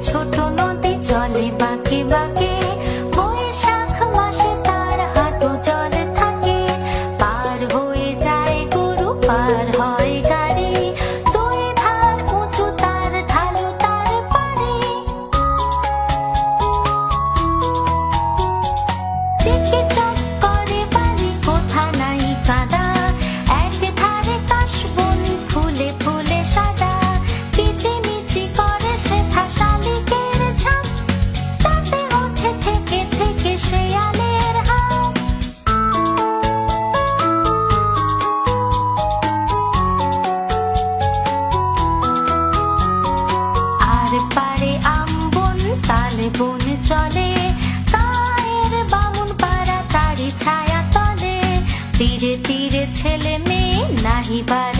ছোট নদী চলে বাঁকে বাঁকে, বৈশাখ মাসে তার হাঁটু জল থাকে। পার হয়ে যায় গরু, পার হয় গাড়ি, দুই ধার উঁচু তার, ঢালু তার পাড়ি। চিকিচক করে বাড়ি, কোথা নাই কাদা, এক ধারে কাশবন ফুলে ফুলে সাদা। কিচিমিচি করে সেথা শালিকের ঝাঁক, তাতে ওঠে থেকে থেকে শেয়ালের হাঁক। আর পারে আমবন, তালে বন চলে, গায়ের বামুন পাড়া তারি ছায়া তলে। তীরে তীরে ছেলে মেয়ে নাহি বাড়ি